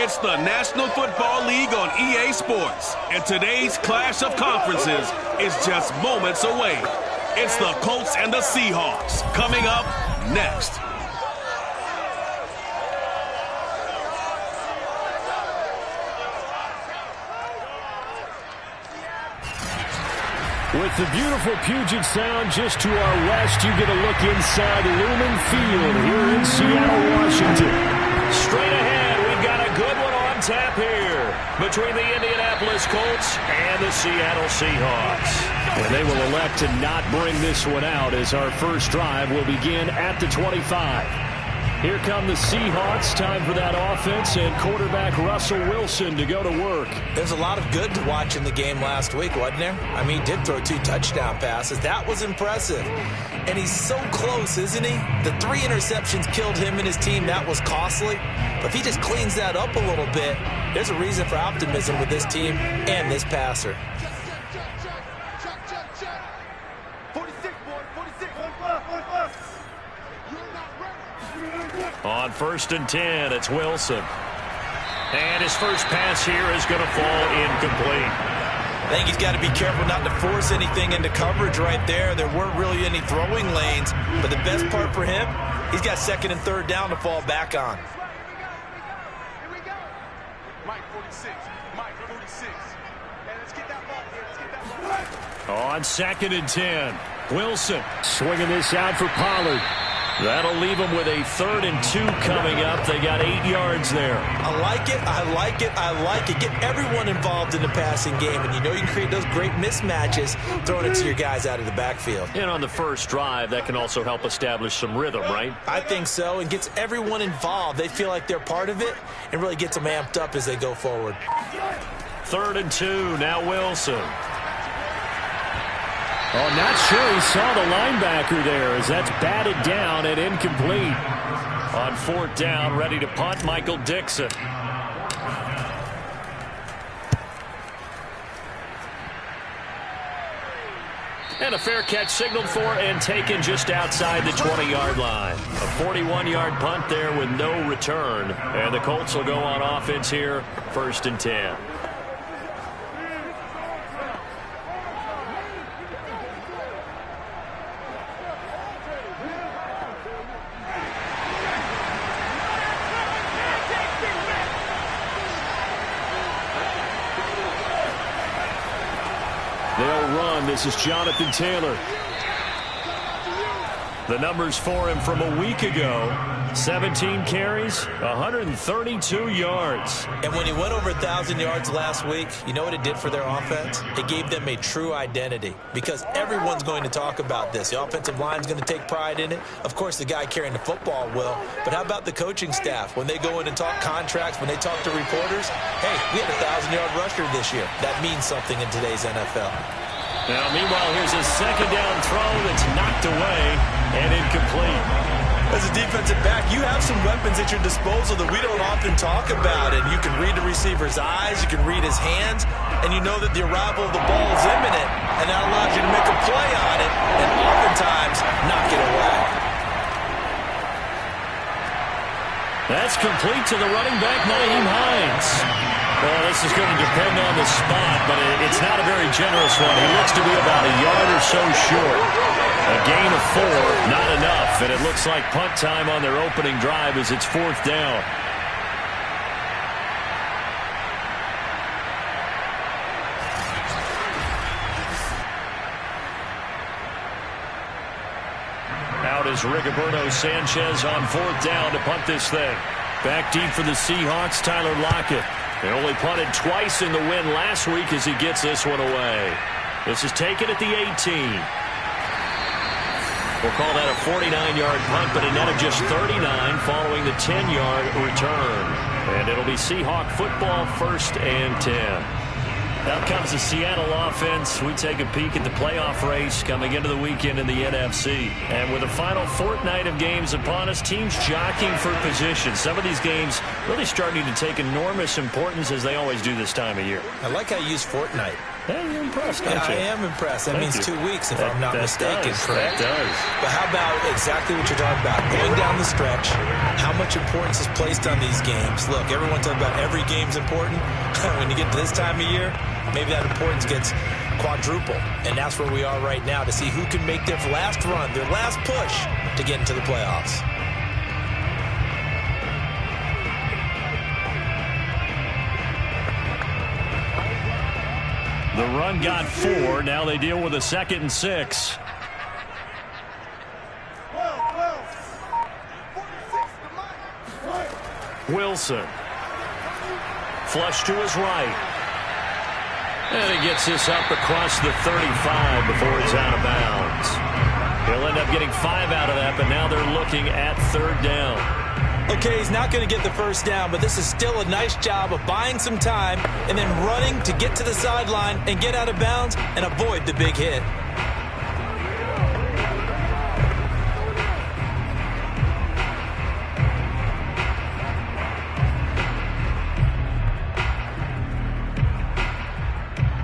It's the National Football League on EA Sports, and today's clash of conferences is just moments away. It's the Colts and the Seahawks coming up next. With the beautiful Puget Sound just to our west, you get a look inside Lumen Field here in Seattle, Washington. Straight ahead, we've got a good one on tap here between the Indianapolis Colts and the Seattle Seahawks. And they will elect to not bring this one out as our first drive will begin at the 25. Here come the Seahawks. Time for that offense and quarterback Russell Wilson to go to work. There's a lot of good to watch in the game last week, wasn't there? I mean, he did throw 2 touchdown passes. That was impressive. And he's so close, isn't he? The 3 interceptions killed him and his team. That was costly. But if he just cleans that up a little bit, there's a reason for optimism with this team and this passer. On 1st and 10, it's Wilson. And his first pass here is going to fall incomplete. I think he's got to be careful not to force anything into coverage right there. There weren't really any throwing lanes. But the best part for him, he's got 2nd and 3rd down to fall back on. Here we go. Mike 46. Mike 46. And let's get that ball here. Let's get that ball. On 2nd and 10, Wilson swinging this out for Pollard. That'll leave them with a 3rd and 2 coming up. They got 8 yards there. I like it. I like it. I like it. Get everyone involved in the passing game. And you know you can create those great mismatches throwing it to your guys out of the backfield. And on the first drive, that can also help establish some rhythm, right? I think so. And gets everyone involved. They feel like they're part of it and really gets them amped up as they go forward. 3rd and 2. Now Wilson. Oh, not sure he saw the linebacker there as that's batted down and incomplete. On 4th down, ready to punt, Michael Dixon. And a fair catch signaled for and taken just outside the 20-yard line. A 41-yard punt there with no return. And the Colts will go on offense here, 1st and 10. They'll run. This is Jonathan Taylor. The numbers for him from a week ago. 17 carries, 132 yards. And when he went over 1,000 yards last week, you know what it did for their offense? It gave them a true identity because everyone's going to talk about this. The offensive line's going to take pride in it. Of course, the guy carrying the football will. But how about the coaching staff? When they go in and talk contracts, when they talk to reporters, hey, we had a 1,000-yard rusher this year. That means something in today's NFL. Now, meanwhile, here's a 2nd down throw that's knocked away and incomplete. As a defensive back, you have some weapons at your disposal that we don't often talk about. And you can read the receiver's eyes, you can read his hands, and you know that the arrival of the ball is imminent. And that allows you to make a play on it and oftentimes knock it away. That's complete to the running back, Nyheim Hines. Well, this is going to depend on the spot, but it's not a very generous one. He looks to be about a yard or so short. A gain of 4, not enough, and it looks like punt time on their opening drive as it's 4th down. Out is Rigoberto Sanchez on 4th down to punt this thing. Back deep for the Seahawks, Tyler Lockett. They only punted twice in the win last week as he gets this one away. This is taken at the 18. We'll call that a 49-yard punt, but a net of just 39 following the 10-yard return. And it'll be Seahawk football, 1st and 10. Now comes the Seattle offense. We take a peek at the playoff race coming into the weekend in the NFC. And with the final fortnight of games upon us, teams jockeying for position. Some of these games really starting to take enormous importance as they always do this time of year. I like how you use fortnight. Hey, you're impressed, aren't you? I am impressed. That means 2 weeks, if I'm not mistaken, does. correct? That does. But how about exactly what you're talking about? Going down the stretch, how much importance is placed on these games? Look, everyone talks about every game's important. When you get to this time of year, maybe that importance gets quadruple. And that's where we are right now to see who can make their last run, their last push to get into the playoffs. The run got 4. Now they deal with a 2nd and 6. Wilson. Flush to his right. And he gets this up across the 35 before it's out of bounds. He'll end up getting 5 out of that, but now they're looking at 3rd down. Okay, he's not going to get the first down, but this is still a nice job of buying some time and then running to get to the sideline and get out of bounds and avoid the big hit.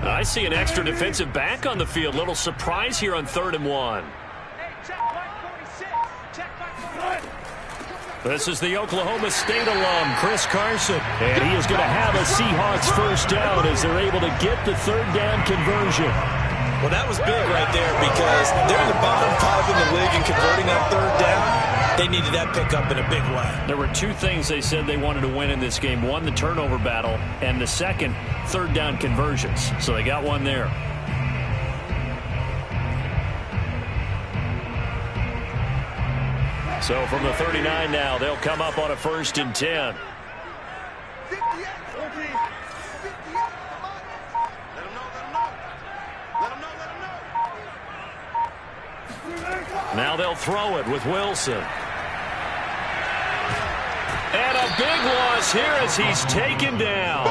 I see an extra defensive back on the field. Little surprise here on 3rd and 1. This is the Oklahoma State alum, Chris Carson. And he is going to have a Seahawks first down as they're able to get the 3rd down conversion. Well, that was big right there because they're in the bottom 5 in the league and converting on 3rd down. They needed that pickup in a big way. There were 2 things they said they wanted to win in this game. One, the turnover battle, and the second, 3rd down conversions. So they got one there. So from the 39 now, they'll come up on a 1st and 10. Now they'll throw it with Wilson. And a big loss here as he's taken down.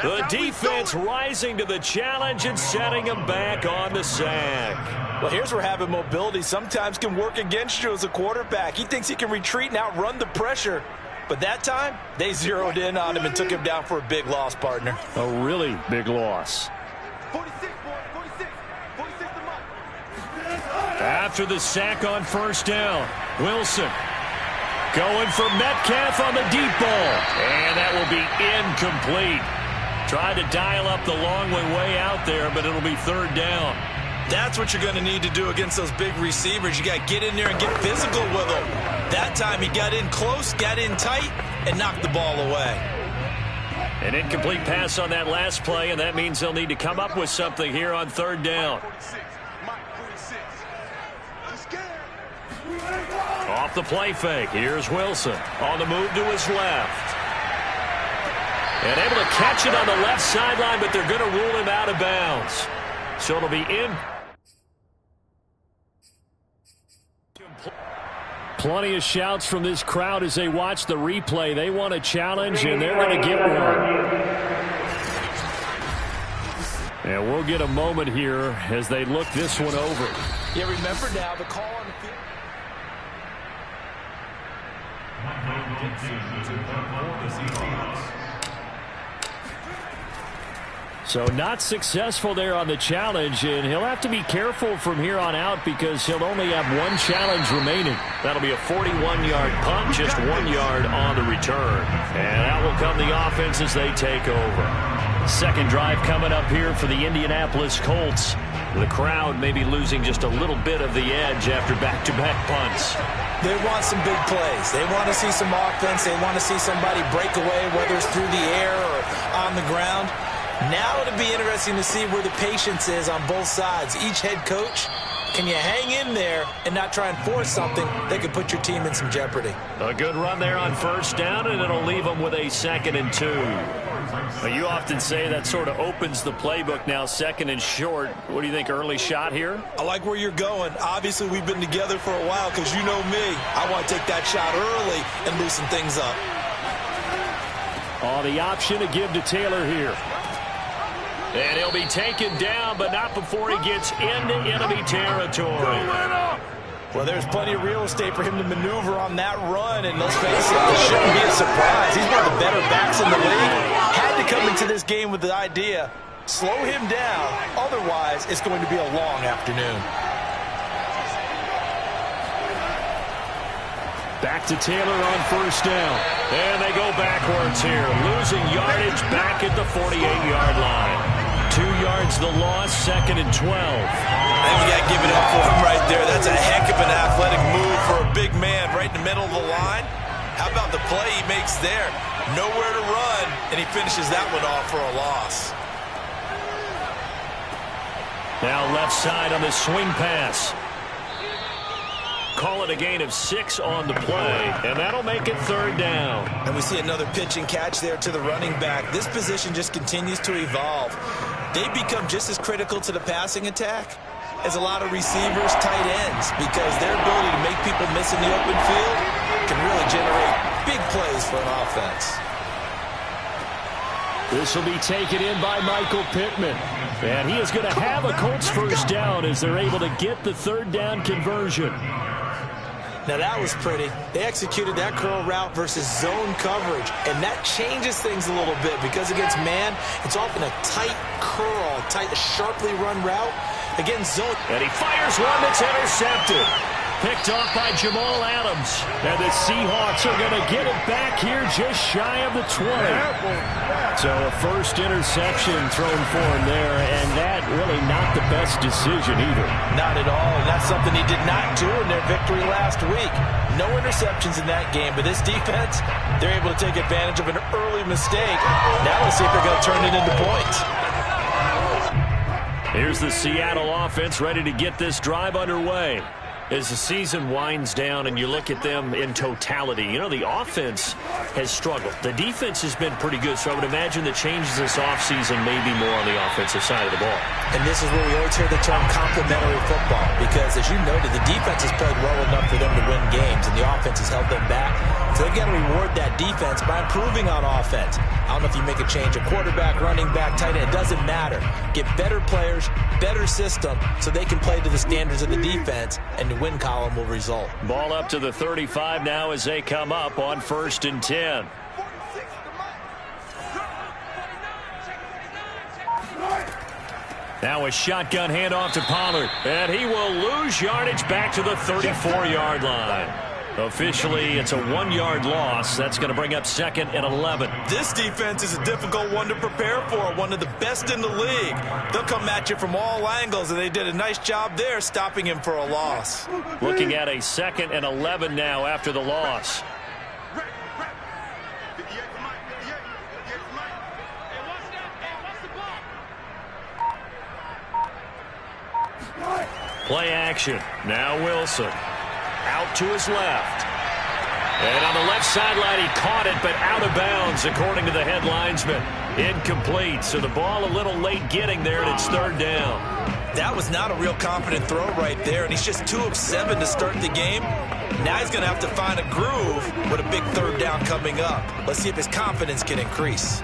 The defense rising to the challenge and setting him back on the sack. Well, here's where having mobility sometimes can work against you as a quarterback. He thinks he can retreat and outrun the pressure. But that time, they zeroed in on him and took him down for a big loss, partner. A really big loss. 46, boy, 46. 46 to Mike. After the sack on 1st down, Wilson going for Metcalf on the deep ball. And that will be incomplete. Tried to dial up the long way out there, but it'll be 3rd down. That's what you're going to need to do against those big receivers. You got to get in there and get physical with them. That time he got in close, got in tight, and knocked the ball away. An incomplete pass on that last play, and that means they'll need to come up with something here on 3rd down. 46. Mike 46. He's scared. Off the play fake. Here's Wilson on the move to his left. And able to catch it on the left sideline, but they're going to rule him out of bounds. So it'll be in. Plenty of shouts from this crowd as they watch the replay. They want a challenge, and they're going to get one. And we'll get a moment here as they look this one over. Yeah, remember now the call on the field. So not successful there on the challenge, and he'll have to be careful from here on out because he'll only have 1 challenge remaining. That'll be a 41-yard punt, just 1 yard on the return. And out will come the offense as they take over. 2nd drive coming up here for the Indianapolis Colts. The crowd may be losing just a little bit of the edge after back-to-back punts. They want some big plays. They want to see some offense. They want to see somebody break away, whether it's through the air or on the ground. Now it'll be interesting to see where the patience is on both sides. Each head coach, can you hang in there and not try and force something that could put your team in some jeopardy? A good run there on 1st down, and it'll leave them with a 2nd and 2. Well, you often say that sort of opens the playbook now, 2nd and short. What do you think, early shot here? I like where you're going. Obviously, we've been together for a while because you know me. I want to take that shot early and loosen things up. Oh, the option to give to Taylor here. And he'll be taken down, but not before he gets into enemy territory. Well, there's plenty of real estate for him to maneuver on that run, and let's face it, it shouldn't be a surprise. He's one of the better backs in the league. Had to come into this game with the idea, slow him down, otherwise it's going to be a long afternoon. Back to Taylor on first down. And they go backwards here, losing yardage back at the 48-yard line. 2 yards the loss, 2nd and 12. I think we got to give it up for him right there. That's a heck of an athletic move for a big man right in the middle of the line. How about the play he makes there? Nowhere to run, and he finishes that one off for a loss. Now left side on the swing pass. Call it a gain of 6 on the play, and that'll make it 3rd down. And we see another pitch and catch there to the running back. This position just continues to evolve. They become just as critical to the passing attack as a lot of receivers, tight ends, because their ability to make people miss in the open field can really generate big plays for an offense. This will be taken in by Michael Pittman. And he is going to have a Colts first down as they're able to get the 3rd down conversion. Now that was pretty. They executed that curl route versus zone coverage, and that changes things a little bit because against man, it's often a tight curl, sharply run route. Against zone. And he fires one that's intercepted. Picked off by Jamal Adams. And the Seahawks are going to get it back here just shy of the 20. So a first interception thrown for him there, and that really not the best decision either. Not at all, and that's something he did not do in their victory last week. No interceptions in that game, but this defense, they're able to take advantage of an early mistake. Now let's see if they're going to turn it into points. Here's the Seattle offense ready to get this drive underway. As the season winds down and you look at them in totality, you know, the offense has struggled. The defense has been pretty good, so I would imagine the changes this offseason may be more on the offensive side of the ball. And this is where we always hear the term complementary football, because as you noted, the defense has played well enough for them to win games, and the offense has held them back. So they've got to reward that defense by improving on offense. I don't know if you make a change, a quarterback, running back, tight end, it doesn't matter. Get better players, better system, so they can play to the standards of the defense, and the win column will result. Ball up to the 35 now as they come up on 1st and 10. Now a shotgun handoff to Pollard, and he will lose yardage back to the 34-yard line. Officially, it's a 1-yard loss. That's going to bring up 2nd and 11. This defense is a difficult one to prepare for, one of the best in the league. They'll come at you from all angles, and they did a nice job there stopping him for a loss. Looking at a 2nd and 11 now after the loss. Play action. Now Wilson. Out to his left. And on the left sideline, he caught it, but out of bounds, according to the head linesman. Incomplete, so the ball a little late getting there, and it's 3rd down. That was not a real confident throw right there, and he's just 2 of 7 to start the game. Now he's going to have to find a groove with a big 3rd down coming up. Let's see if his confidence can increase.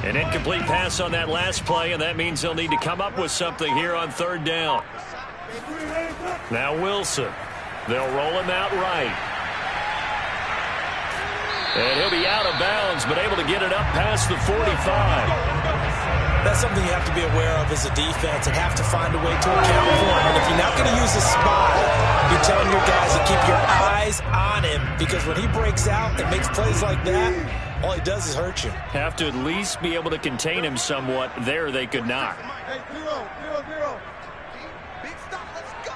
An incomplete pass on that last play, and that means they'll need to come up with something here on 3rd down. Now Wilson. They'll roll him out right. And he'll be out of bounds, but able to get it up past the 45. That's something you have to be aware of as a defense and have to find a way to account for him. And if you're not going to use a spot, you're telling your guys to keep your eyes on him, because when he breaks out and makes plays like that, all he does is hurt you. Have to at least be able to contain him somewhat. There they could not. Hey, 0-0-0. Big stop, let's go.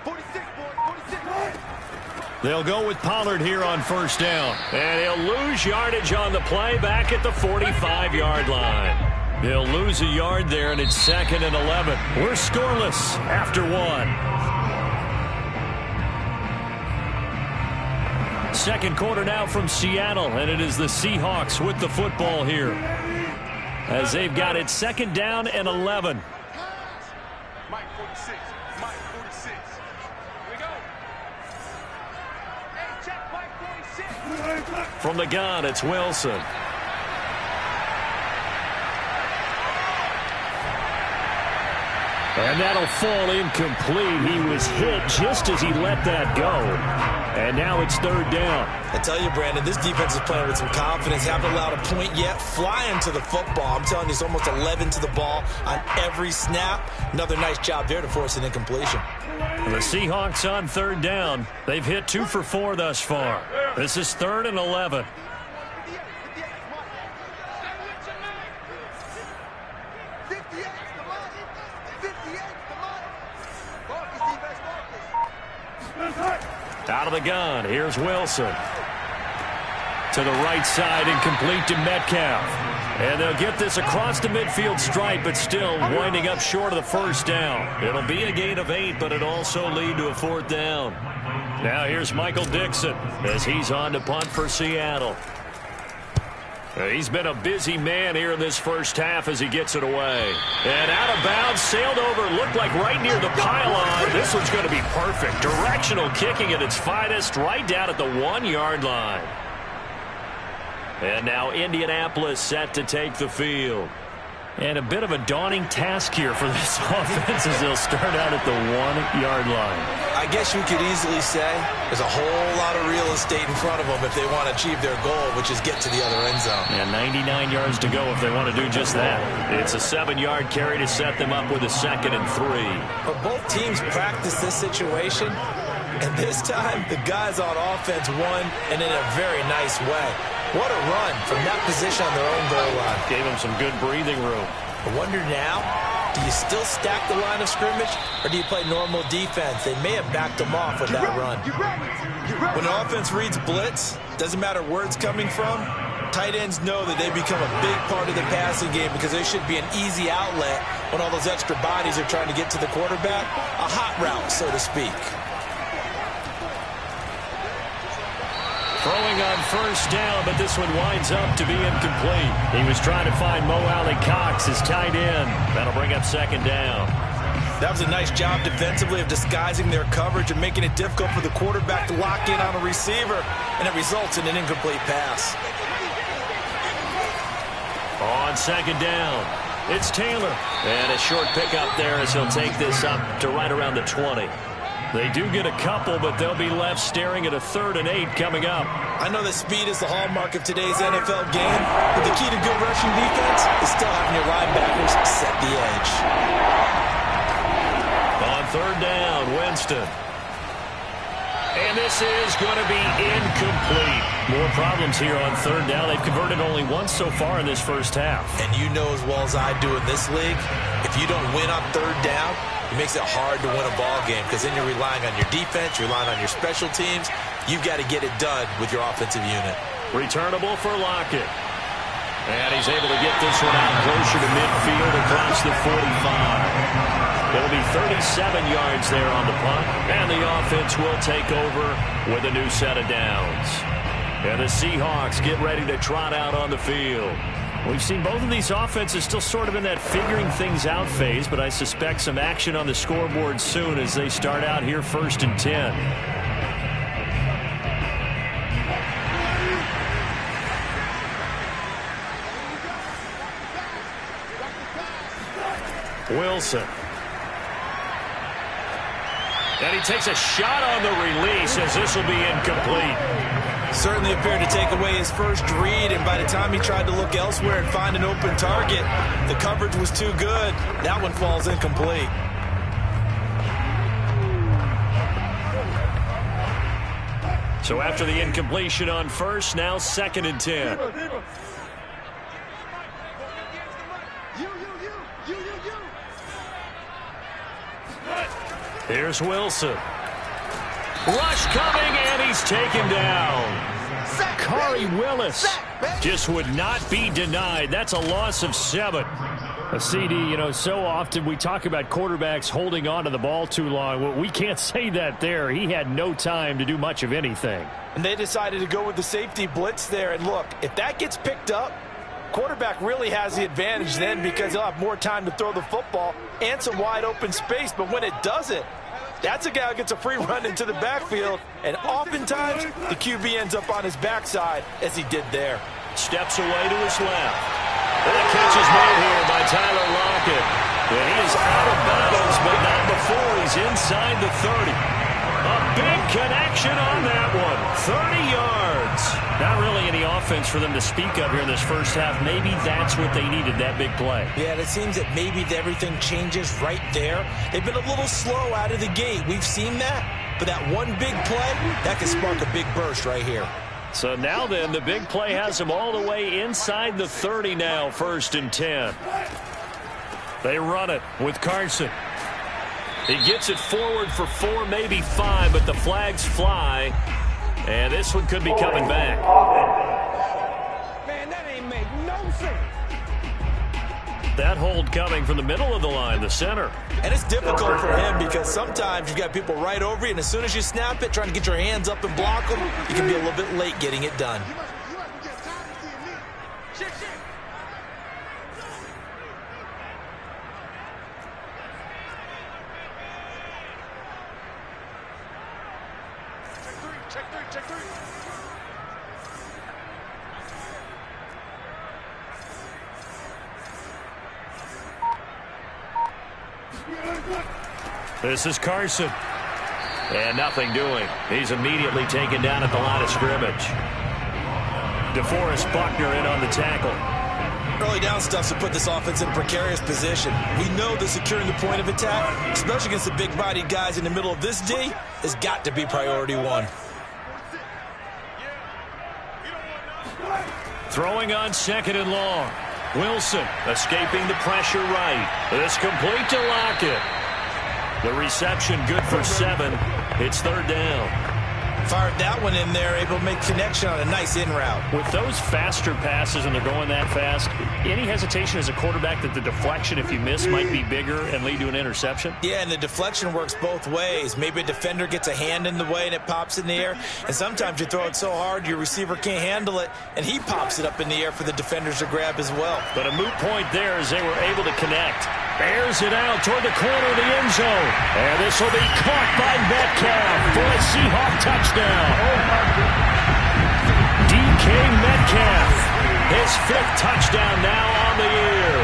46, boys, 46. They'll go with Pollard here on 1st down. And he'll lose yardage on the play back at the 45-yard line. They'll lose a yard there, and it's 2nd and 11. We're scoreless after 1. Second quarter now from Seattle, and it is the Seahawks with the football here, as they've got it second down and 11. Mike 46. Mike 46. Here we go. Hey, check Mike 46. From the gun, it's Wilson. And that'll fall incomplete. He was hit just as he let that go. And now it's third down. I tell you, Brandon, this defense is playing with some confidence. Haven't allowed a point yet. Flying to the football. I'm telling you, it's almost 11 to the ball on every snap. Another nice job there to force an incompletion. The Seahawks on third down. They've hit 2 for 4 thus far. This is third and 11. Out of the gun, here's Wilson. To the right side, incomplete to Metcalf. And they'll get this across the midfield stripe, but still winding up short of the first down. It'll be a gain of 8, but it'll also lead to a fourth down. Now here's Michael Dixon as he's on to punt for Seattle. He's been a busy man here in this first half as he gets it away. And out of bounds, sailed over, looked like right near the pylon. This one's going to be perfect. Directional kicking at its finest, right down at the 1-yard line. And now Indianapolis set to take the field. And a bit of a daunting task here for this offense as they'll start out at the 1-yard line. I guess you could easily say there's a whole lot of real estate in front of them if they want to achieve their goal, which is get to the other end zone. And 99 yards to go if they want to do just that. It's a 7-yard carry to set them up with a 2nd and 3. But both teams practice this situation, and this time the guys on offense won, and in a very nice way. What a run from that position on their own goal line. Gave them some good breathing room. I wonder now, do you still stack the line of scrimmage, or do you play normal defense? They may have backed them off with that run. When an offense reads blitz, doesn't matter where it's coming from, tight ends know that they become a big part of the passing game because they should be an easy outlet when all those extra bodies are trying to get to the quarterback. A hot route, so to speak. Throwing on first down, but this one winds up to be incomplete. He was trying to find Mo Alley-Cox, his tight end. That'll bring up second down. That was a nice job defensively of disguising their coverage and making it difficult for the quarterback to lock in on a receiver, and it results in an incomplete pass. On second down, it's Taylor. And a short pickup there as he'll take this up to right around the 20. They do get a couple, but they'll be left staring at a 3rd and 8 coming up. I know that speed is the hallmark of today's NFL game, but the key to good rushing defense is still having your linebackers set the edge. On third down, Winston. And this is going to be incomplete. More problems here on third down. They've converted only once so far in this first half. And you know as well as I do in this league, if you don't win on third down, it makes it hard to win a ball game because then you're relying on your defense, you're relying on your special teams. You've got to get it done with your offensive unit. Returnable for Lockett. And he's able to get this one out closer to midfield across the 45. It'll be 37 yards there on the punt, and the offense will take over with a new set of downs. And the Seahawks get ready to trot out on the field. We've seen both of these offenses still sort of in that figuring things out phase, but I suspect some action on the scoreboard soon as they start out here 1st and 10. Wilson. And he takes a shot on the release as this will be incomplete. Certainly appeared to take away his first read, and by the time he tried to look elsewhere and find an open target, the coverage was too good. That one falls incomplete. So after the incompletion on first, now 2nd and 10. Here's Wilson. Rush coming, and he's taken down. Kari Willis just would not be denied. That's a loss of 7. A CD, you know, so often we talk about quarterbacks holding on to the ball too long. Well, we can't say that there. He had no time to do much of anything. And they decided to go with the safety blitz there. And look, if that gets picked up, quarterback really has the advantage then because he'll have more time to throw the football and some wide open space. But when it doesn't, that's a guy who gets a free run into the backfield. And oftentimes, the QB ends up on his backside as he did there. Steps away to his left. And the catch is made here by Tyler Lockett. And he is out of bounds, but not before he's inside the 30. A big connection on that one. 30 yards. Not really any offense for them to speak of here in this first half. Maybe that's what they needed, that big play. Yeah, it seems that maybe everything changes right there. They've been a little slow out of the gate. We've seen that. But that one big play, that can spark a big burst right here. So now then, the big play has them all the way inside the 30 now, 1st and 10. They run it with Carson. He gets it forward for 4, maybe 5, but the flags fly. And this one could be coming back. Man, that ain't make no sense. That hold coming from the middle of the line, the center. And it's difficult for him because sometimes you've got people right over you, and as soon as you snap it, trying to get your hands up and block them, you can be a little bit late getting it done. Check three. This is Carson. And nothing doing. He's immediately taken down at the line of scrimmage. DeForest Buckner in on the tackle. Early down stuff to put this offense in a precarious position. We know that securing the point of attack, especially against the big-bodied guys in the middle of this D, has got to be priority 1. Throwing on 2nd and long. Wilson escaping the pressure right. It's complete to Lockett. The reception good for 7. It's 3rd down. Fired that one in there, able to make connection on a nice in route. With those faster passes and they're going that fast, any hesitation as a quarterback that the deflection, if you miss, might be bigger and lead to an interception? Yeah, and the deflection works both ways. Maybe a defender gets a hand in the way and it pops in the air, and sometimes you throw it so hard your receiver can't handle it, and he pops it up in the air for the defenders to grab as well. But a moot point there as they were able to connect. Airs it out toward the corner of the end zone. And this will be caught by Metcalf for a Seahawk touchdown. DK Metcalf, his 5th touchdown now on the year,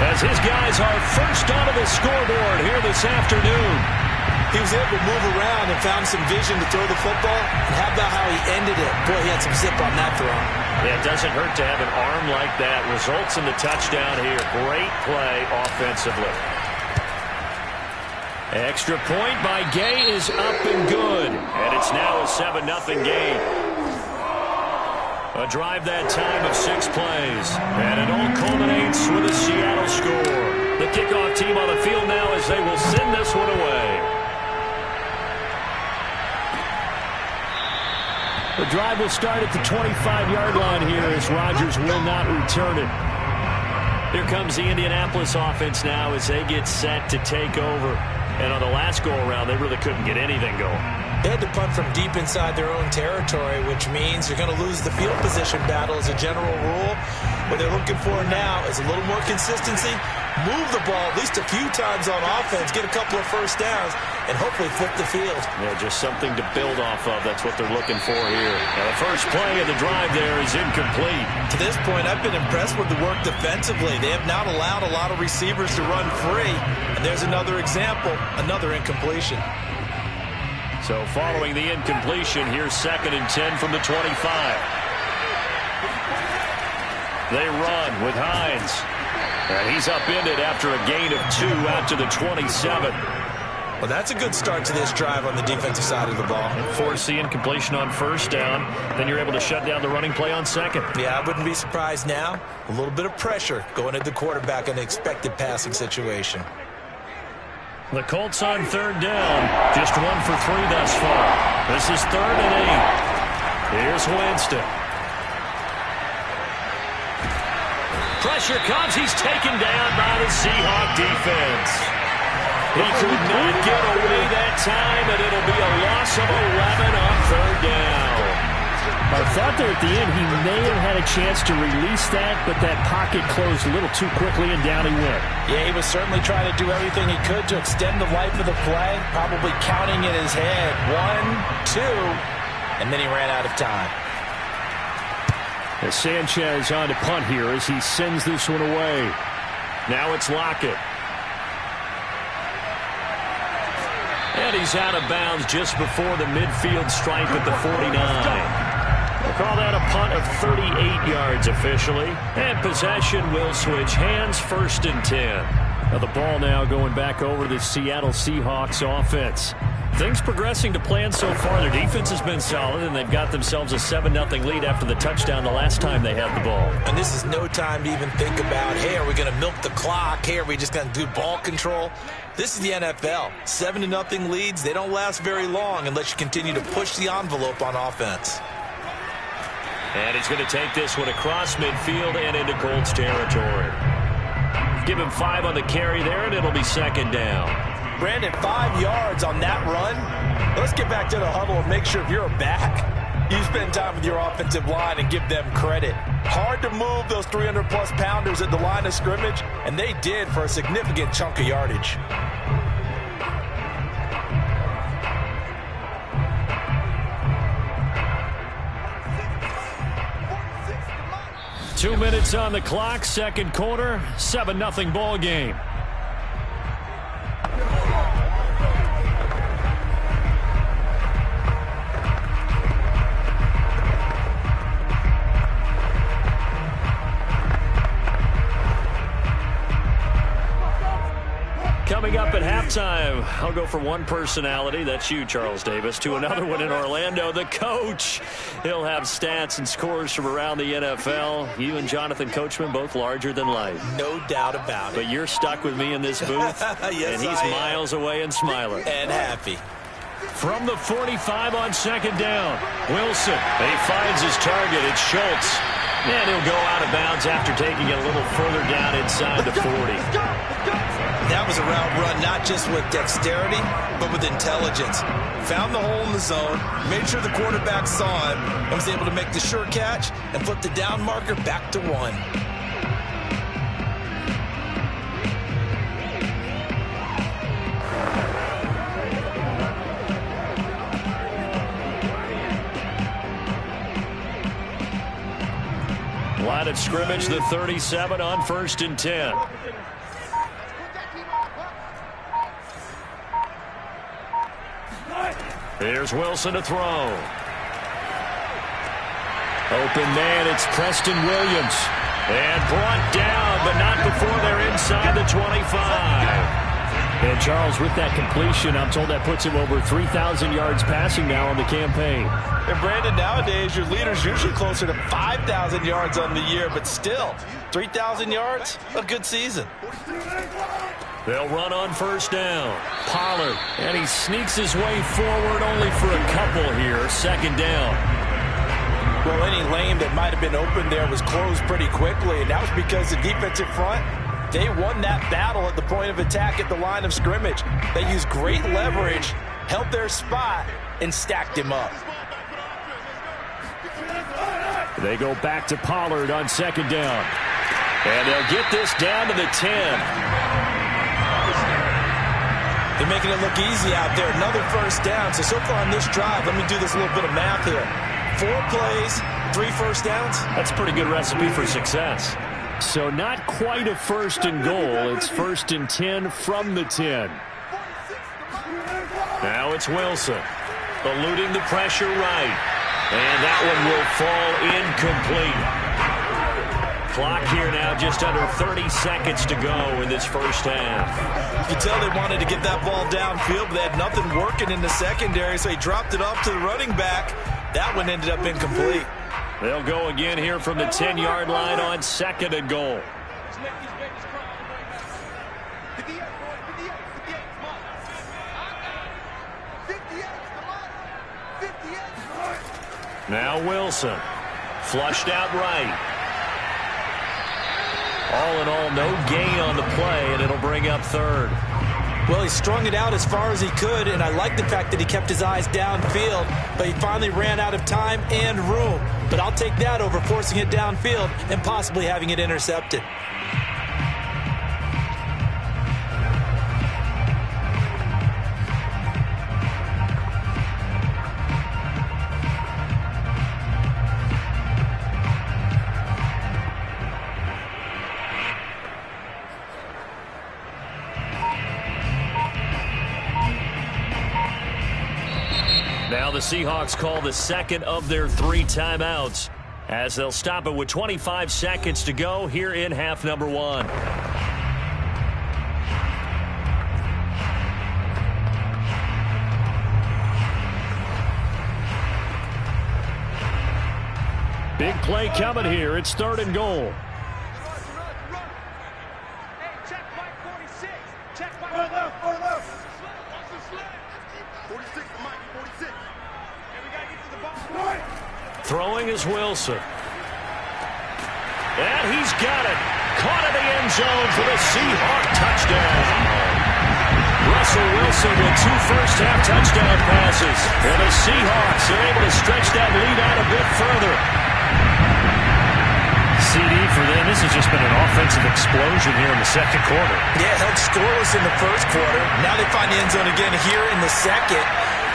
as his guys are first onto the scoreboard here this afternoon. He was able to move around and found some vision to throw the football. And how about how he ended it? Boy, he had some zip on that throw. Yeah, it doesn't hurt to have an arm like that. Results in the touchdown here. Great play offensively. Extra point by Gay is up and good. And it's now a 7-0 game. A drive that time of 6 plays. And it all culminates with a Seattle score. The kickoff team on the field now as they will send this one away. The drive will start at the 25-yard line here as Rodgers will not return it. Here comes the Indianapolis offense now as they get set to take over. And on the last go-around, they really couldn't get anything going. They had to punt from deep inside their own territory, which means you're going to lose the field position battle as a general rule. What they're looking for now is a little more consistency, move the ball at least a few times on offense, get a couple of first downs, and hopefully flip the field. Yeah, just something to build off of. That's what they're looking for here. Now, the first play of the drive there is incomplete. To this point, I've been impressed with the work defensively. They have not allowed a lot of receivers to run free. And there's another example, another incompletion. So following the incompletion, here's 2nd and 10 from the 25. They run with Hines. And he's upended after a gain of 2 out to the 27. Well, that's a good start to this drive on the defensive side of the ball. Force the incompletion on 1st down. Then you're able to shut down the running play on 2nd. Yeah, I wouldn't be surprised now. A little bit of pressure going at the quarterback in the expected passing situation. The Colts on 3rd down. Just 1 for 3 thus far. This is 3rd and 8. Here's Winston. Pressure comes. He's taken down by the Seahawks defense. He could not get away that time, and it'll be a loss of 11 on third down. I thought there at the end he may have had a chance to release that, but that pocket closed a little too quickly, and down he went. Yeah, he was certainly trying to do everything he could to extend the life of the play, probably counting in his head. 1, 2, and then he ran out of time. As Sanchez on to punt here as he sends this one away. Now it's Lockett. And he's out of bounds just before the midfield stripe at the 49. We'll call that a punt of 38 yards officially. And possession will switch hands, 1st and 10. Now the ball now going back over to the Seattle Seahawks offense. Things progressing to plan so far. Their defense has been solid, and they've got themselves a 7-0 lead after the touchdown the last time they had the ball. And this is no time to even think about, hey, are we going to milk the clock? Hey, are we just going to do ball control? This is the NFL. 7-0 leads, they don't last very long unless you continue to push the envelope on offense. And he's going to take this one across midfield and into Colts territory. Give him 5 on the carry there, and it'll be 2nd down. Brandon, 5 yards on that run. Let's get back to the huddle and make sure if you're a back, you spend time with your offensive line and give them credit. Hard to move those 300-plus pounders at the line of scrimmage, and they did for a significant chunk of yardage. Two minutes on the clock, second quarter, 7-0 ball game. Coming up at halftime, I'll go from one personality, that's you, Charles Davis, to another one in Orlando, the coach. He'll have stats and scores from around the NFL. You and Jonathan Coachman, both larger than life. No doubt about it. But you're stuck with me in this booth, yes, and he's miles away and smiling. And happy. From the 45 on 2nd down, Wilson. He finds his target. It's Schultz. And he'll go out of bounds after taking it a little further down inside the 40. That was a route run not just with dexterity, but with intelligence. Found the hole in the zone, made sure the quarterback saw him, and was able to make the sure catch and flip the down marker back to 1. Line of scrimmage, the 37 on 1st and 10. Here's Wilson to throw. Open man, it's Preston Williams. And brought down, but not before they're inside the 25. And Charles, with that completion, I'm told that puts him over 3,000 yards passing now on the campaign. And Brandon, nowadays your leader's usually closer to 5,000 yards on the year, but still, 3,000 yards, a good season. They'll run on 1st down. Pollard, and he sneaks his way forward only for a couple here. 2nd down. Well, any lane that might have been open there was closed pretty quickly, and that was because the defensive front, they won that battle at the point of attack at the line of scrimmage. They used great leverage, held their spot, and stacked him up. They go back to Pollard on 2nd down. And they'll get this down to the 10. They're making it look easy out there. Another 1st down. So far on this drive, let me do this little bit of math here. 4 plays, 3 first downs. That's a pretty good recipe for success. So not quite a 1st and goal. It's 1st and 10 from the 10. Now it's Wilson. Eluding the pressure right. And that one will fall incomplete. Clock here now, just under 30 seconds to go in this 1st half. You can tell they wanted to get that ball downfield, but they had nothing working in the secondary, so he dropped it off to the running back. That one ended up incomplete. They'll go again here from the 10-yard line on 2nd and goal. Now Wilson. Flushed out right. All in all, no gain on the play, and it'll bring up third. Well, he strung it out as far as he could, and I like the fact that he kept his eyes downfield, but he finally ran out of time and room. But I'll take that over forcing it downfield and possibly having it intercepted. Now the Seahawks call the second of their 3 timeouts as they'll stop it with 25 seconds to go here in half number 1. Big play coming here. It's 3rd and goal. Hey, check Mike 46. Check Mike 46. 46, Mike 46. And we got to get to the ball. Throwing is Wilson. And he's got it. Caught in the end zone for the Seahawk touchdown. Russell Wilson with 2 first-half touchdown passes. And the Seahawks are able to stretch that lead out a bit further. CD for them. This has just been an offensive explosion here in the second quarter. Yeah, held scoreless in the first quarter. Now they find the end zone again here in the second.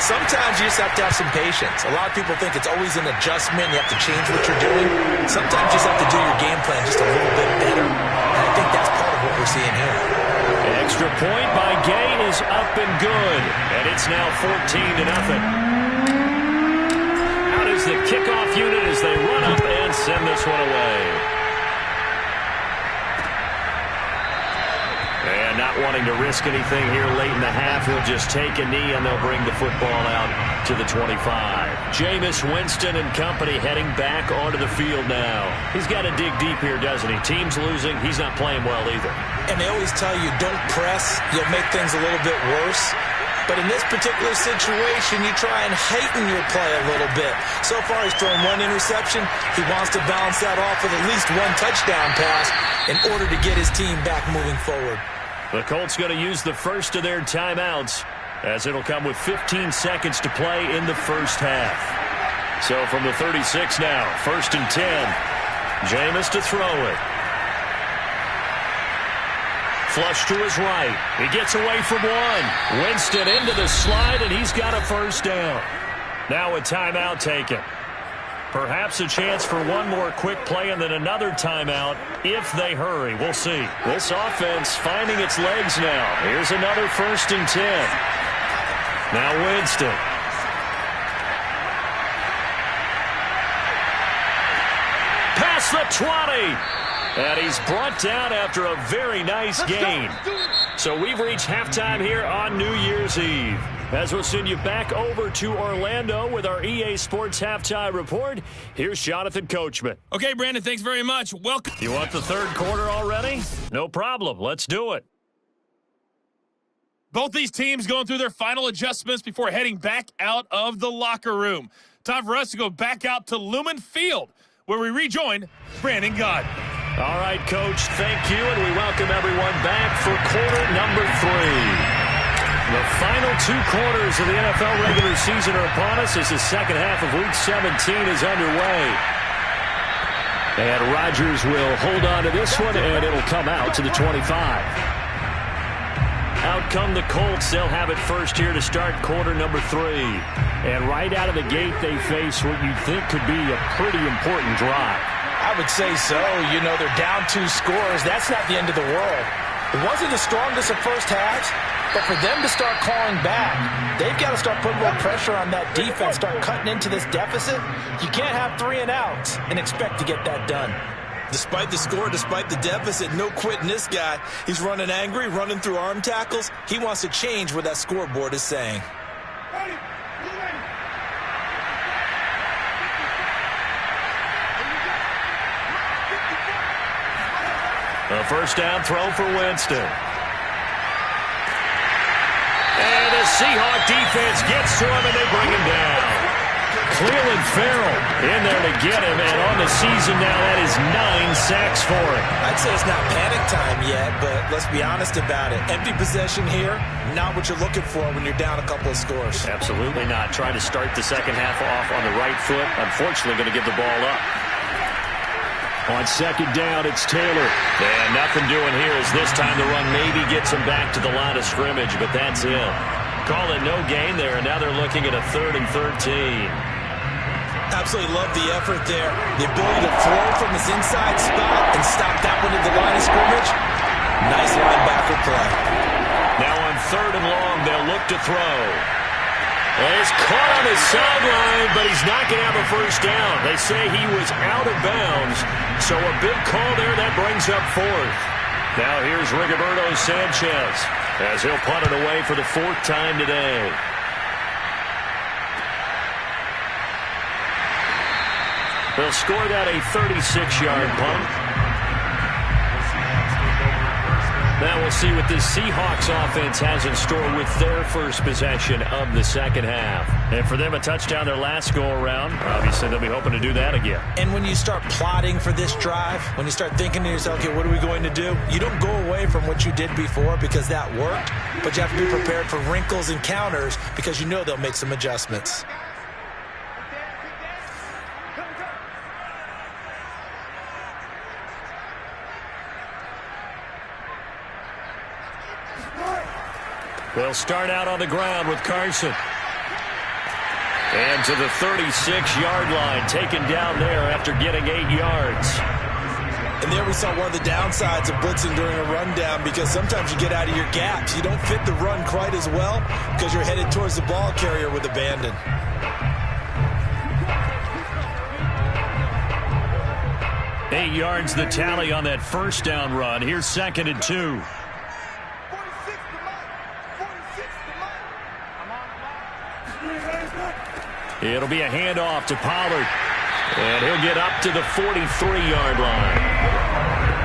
Sometimes you just have to have some patience. A lot of people think it's always an adjustment. You have to change what you're doing. Sometimes you just have to do your game plan just a little bit better. And I think that's part of what we're seeing here. The extra point by Gain is up and good. And it's now 14-0. Out is the kickoff unit as they run up and send this one away. And not wanting to risk anything here late in the half, he'll just take a knee and they'll bring the football out to the 25. Jameis Winston and company heading back onto the field now. He's got to dig deep here, doesn't he? Team's losing. He's not playing well either. And they always tell you, don't press. You'll make things a little bit worse. But in this particular situation, you try and heighten your play a little bit. So far, he's thrown 1 interception. He wants to balance that off with at least 1 touchdown pass in order to get his team back moving forward. The Colts going to use the first of their timeouts as it'll come with 15 seconds to play in the first half. So from the 36 now, 1st and 10. Jameis to throw it. Flush to his right. He gets away from 1. Winston into the slide, and he's got a first down. Now a timeout taken. Perhaps a chance for one more quick play and then another timeout if they hurry. We'll see. This offense finding its legs now. Here's another 1st and 10. Now Winston. Past the 20. And he's brought down after a very nice gain. So we've reached halftime here on New Year's Eve. As we'll send you back over to Orlando with our EA Sports Halftime Report, here's Jonathan Coachman. Okay, Brandon, thanks very much. Welcome. You want the third quarter already? No problem. Let's do it. Both these teams going through their final adjustments before heading back out of the locker room. Time for us to go back out to Lumen Field, where we rejoin Brandon Gott. All right, Coach, thank you, and we welcome everyone back for quarter number 3. The final 2 quarters of the NFL regular season are upon us as the second half of Week 17 is underway. And Rodgers will hold on to this one, and it'll come out to the 25. Out come the Colts. They'll have it first here to start quarter number 3. And right out of the gate, they face what you'd think could be a pretty important drive. I would say so. You know, they're down 2 scores. That's not the end of the world. It wasn't the strongest of first halves, but for them to start clawing back, they've got to start putting more pressure on that defense, start cutting into this deficit. You can't have 3 and outs and expect to get that done. Despite the score, despite the deficit, no quitting this guy. He's running angry, running through arm tackles. He wants to change what that scoreboard is saying. A first down throw for Winston. And the Seahawk defense gets to him, and they bring him down. Cleveland Farrell in there to get him, and on the season now, that is 9 sacks for him. I'd say it's not panic time yet, but let's be honest about it. Empty possession here, not what you're looking for when you're down a couple of scores. Absolutely not. Trying to start the second half off on the right foot. Unfortunately, going to give the ball up. On second down, it's Taylor. And nothing doing here as this time the run maybe gets him back to the line of scrimmage, but that's it. Call it no gain there, and now they're looking at a 3rd and 13. Absolutely love the effort there. The ability to throw from his inside spot and stop that one at the line of scrimmage. Nice linebacker play. Now on 3rd and long, they'll look to throw. Well, he's caught on his sideline, but he's not going to have a first down. They say he was out of bounds, so a big call there that brings up 4th. Now here's Rigoberto Sanchez as he'll punt it away for the 4th time today. They'll score that a 36-yard punt. Now we'll see what this Seahawks offense has in store with their first possession of the second half. And for them, a touchdown their last go-around. Obviously, they'll be hoping to do that again. And when you start plotting for this drive, when you start thinking to yourself, okay, what are we going to do? You don't go away from what you did before because that worked, but you have to be prepared for wrinkles and counters because you know they'll make some adjustments. They'll start out on the ground with Carson. And to the 36-yard line, taken down there after getting 8 yards. And there we saw one of the downsides of blitzing during a rundown because sometimes you get out of your gaps. You don't fit the run quite as well because you're headed towards the ball carrier with abandon. Eight yards the tally on that first down run. Here's 2nd and 2. It'll be a handoff to Pollard. And he'll get up to the 43-yard line.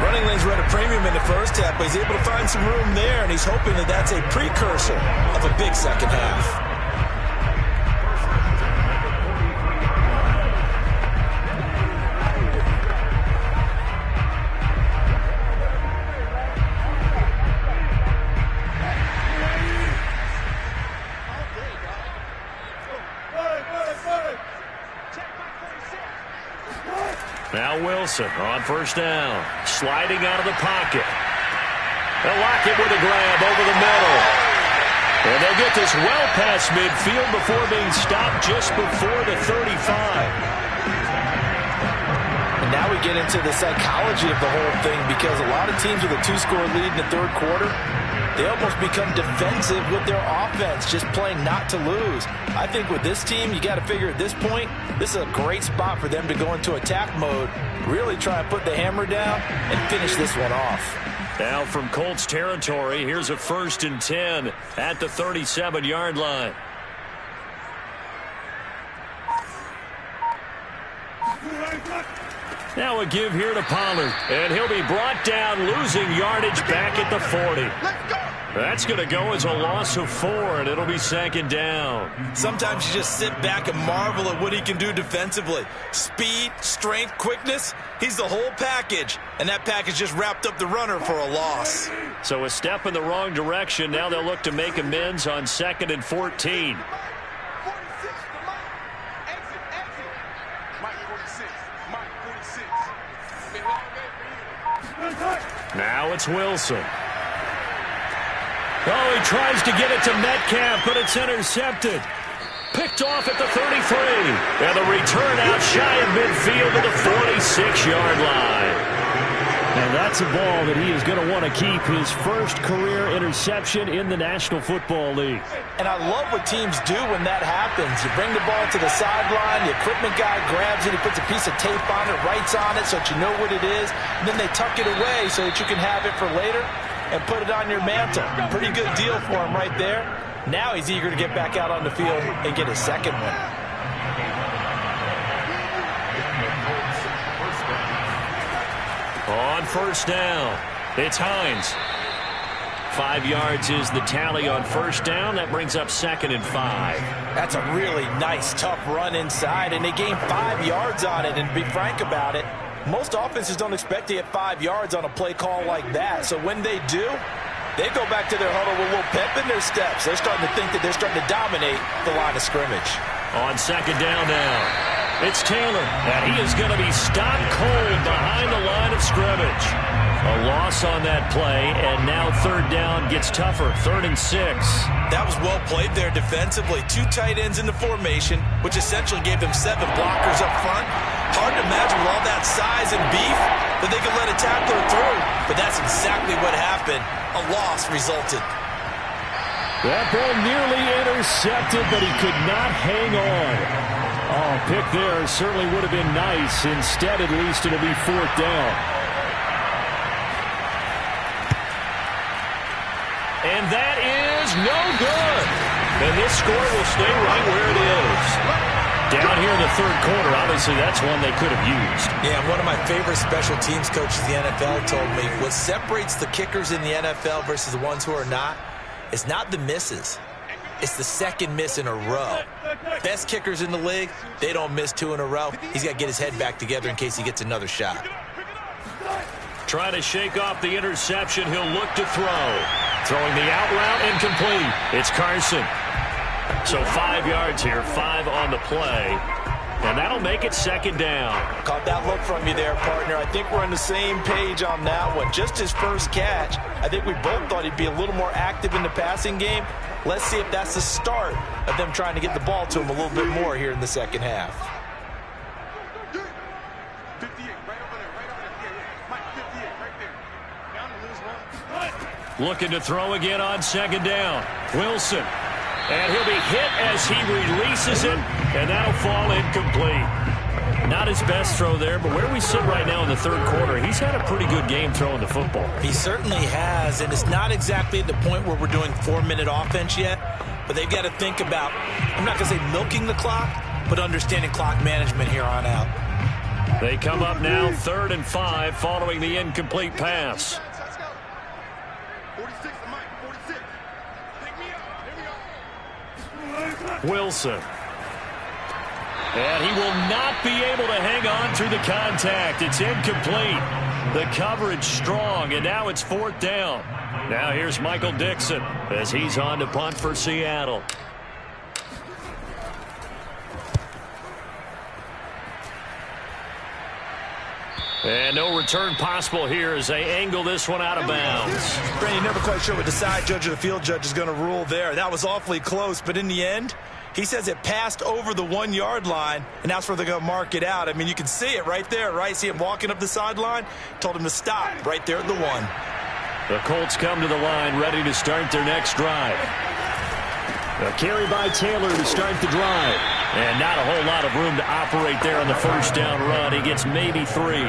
Running lanes were at a premium in the first half, but he's able to find some room there, and he's hoping that that's a precursor of a big second half. Now Wilson on first down. Sliding out of the pocket. They'll lock it with a grab over the middle. And they'll get this well past midfield before being stopped just before the 35. And now we get into the psychology of the whole thing because a lot of teams with a 2-score lead in the third quarter, they almost become defensive with their offense, just playing not to lose. I think with this team, you got to figure at this point, this is a great spot for them to go into attack mode, really try and put the hammer down and finish this one off. Now from Colts territory, here's a 1st and 10 at the 37-yard line. Now a give here to Pollard, and he'll be brought down, losing yardage back at the 40. That's going to go as a loss of 4, and it'll be 2nd down. Sometimes you just sit back and marvel at what he can do defensively. Speed, strength, quickness, he's the whole package, and that package just wrapped up the runner for a loss. So a step in the wrong direction. Now they'll look to make amends on 2nd and 14. Now it's Wilson. Oh, he tries to get it to Metcalf, but it's intercepted. Picked off at the 33. And the return out shy of midfield to the 46-yard line. And that's a ball that he is going to want to keep, his first career interception in the National Football League. And I love what teams do when that happens. You bring the ball to the sideline, the equipment guy grabs it, he puts a piece of tape on it, writes on it so that you know what it is, and then they tuck it away so that you can have it for later and put it on your mantle. Pretty good deal for him right there. Now he's eager to get back out on the field and get his second one. On first down, it's Hines. 5 yards is the tally on first down. That brings up 2nd and 5. That's a really nice, tough run inside, and they gained 5 yards on it. And to be frank about it, most offenses don't expect to get 5 yards on a play call like that. So when they do, they go back to their huddle with a little pep in their steps. They're starting to think that they're starting to dominate the line of scrimmage. On 2nd down now, it's Taylor, and he is going to be stopped cold behind the line of scrimmage. A loss on that play, and now 3rd down gets tougher, 3rd and 6. That was well played there defensively. 2 tight ends in the formation, which essentially gave them 7 blockers up front. Hard to imagine with all that size and beef that they could let a tackler through, but that's exactly what happened. A loss resulted. That ball nearly intercepted, but he could not hang on. Oh, pick there certainly would have been nice. Instead, at least, it'll be 4th down. And that is no good. And this score will stay right where it is. Down here in the 3rd quarter, obviously that's one they could have used. Yeah, one of my favorite special teams coaches in the NFL told me what separates the kickers in the NFL versus the ones who are not is not the misses. It's the 2nd miss in a row. Best kickers in the league, they don't miss 2 in a row. He's got to get his head back together in case he gets another shot. Trying to shake off the interception. He'll look to throw. Throwing the out route, incomplete. It's Carson. So 5 yards here, 5 on the play. And that'll make it 2nd down. Caught that look from you there, partner. I think we're on the same page on that one. Just his first catch, I think we both thought he'd be a little more active in the passing game. Let's see if that's the start of them trying to get the ball to him a little bit more here in the 2nd half. 58, right over there, right over there. Yeah. Mike, 58, right there. Down to lose 1. Looking to throw again on 2nd down. Wilson. And he'll be hit as he releases it, and that'll fall incomplete. Not his best throw there, but where we sit right now in the 3rd quarter, he's had a pretty good game throwing the football. He certainly has, and it's not exactly at the point where we're doing 4-minute offense yet, but they've got to think about, I'm not going to say milking the clock, but understanding clock management here on out. They come up now 3rd and 5 following the incomplete pass. 46 to Mike, 46. Pick me up. Here we go. Wilson. And he will not be able to hang on through the contact. It's incomplete. The coverage strong, and now it's 4th down. Now here's Michael Dixon as he's on to punt for Seattle. And no return possible here as they angle this one out of bounds. Brandon, you're never quite sure what the side judge or the field judge is going to rule there. That was awfully close, but in the end, he says it passed over the 1-yard line, and that's where they're going to mark it out. I mean, you can see it right there, right? See him walking up the sideline? Told him to stop right there at the 1. The Colts come to the line, ready to start their next drive. A carry by Taylor to start the drive. And not a whole lot of room to operate there on the 1st down run. He gets maybe 3.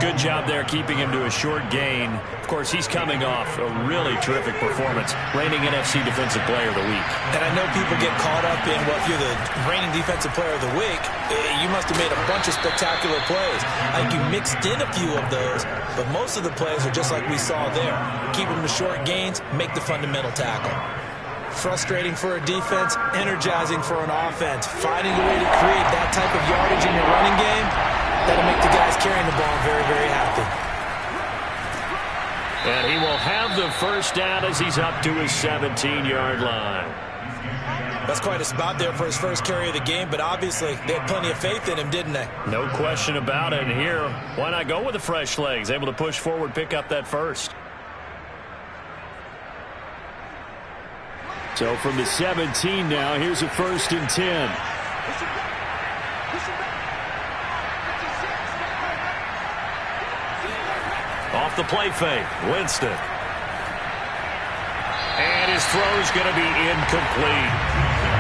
Good job there keeping him to a short gain. Of course, he's coming off a really terrific performance, reigning NFC Defensive Player of the Week. And I know people get caught up in, well, if you're the reigning Defensive Player of the Week, you must have made a bunch of spectacular plays. I think you mixed in a few of those, but most of the plays are just like we saw there. Keep them to short gains, make the fundamental tackle. Frustrating for a defense, energizing for an offense. Finding a way to create that type of yardage in your running game, that'll make the guys carrying the ball very, very happy. And he will have the 1st down as he's up to his 17-yard line. That's quite a spot there for his first carry of the game, but obviously they had plenty of faith in him, didn't they? No question about it. And here, why not go with the fresh legs? Able to push forward, pick up that 1st. So from the 17 now, here's a 1st and 10. Off the play fake, Winston. And his throw's going to be incomplete.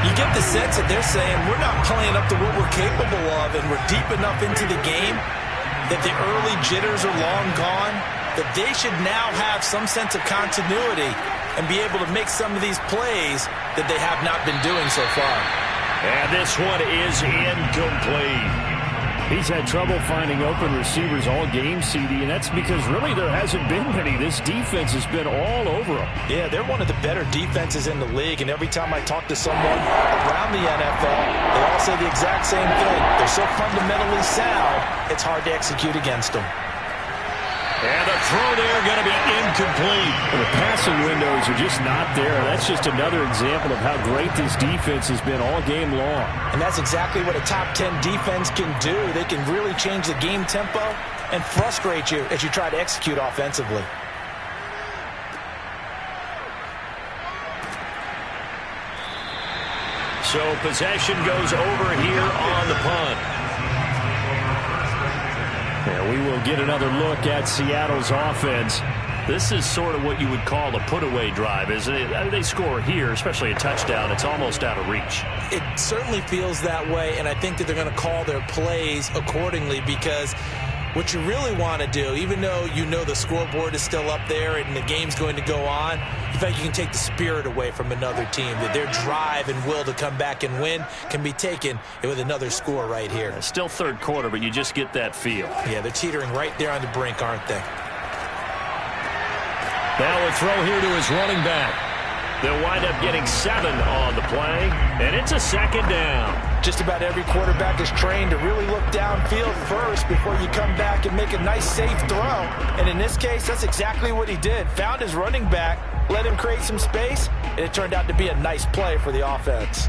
You get the sense that they're saying we're not playing up to what we're capable of, and we're deep enough into the game that the early jitters are long gone, that they should now have some sense of continuity and be able to make some of these plays that they have not been doing so far. And this one is incomplete. He's had trouble finding open receivers all game, CD, and that's because really there hasn't been many. This defense has been all over him. Yeah, they're one of the better defenses in the league, and every time I talk to someone around the NFL, they all say the exact same thing. They're so fundamentally sound, it's hard to execute against them. And the throw there going to be incomplete. And the passing windows are just not there. That's just another example of how great this defense has been all game long. And that's exactly what a top 10 defense can do. They can really change the game tempo and frustrate you as you try to execute offensively. So possession goes over here on the punt. And we will get another look at Seattle's offense. This is sort of what you would call a put-away drive, isn't it? They score here, especially a touchdown. It's almost out of reach. It certainly feels that way, and I think that they're going to call their plays accordingly because what you really want to do, even though you know the scoreboard is still up there and the game's going to go on, in fact, you can take the spirit away from another team. That their drive and will to come back and win can be taken with another score right here. It's still third quarter, but you just get that feel. Yeah, they're teetering right there on the brink, aren't they? Now a throw here to his running back. They'll wind up getting 7 on the play, and it's a second down. Just about every quarterback is trained to really look downfield first before you come back and make a nice, safe throw. And in this case, that's exactly what he did. Found his running back, let him create some space, and it turned out to be a nice play for the offense.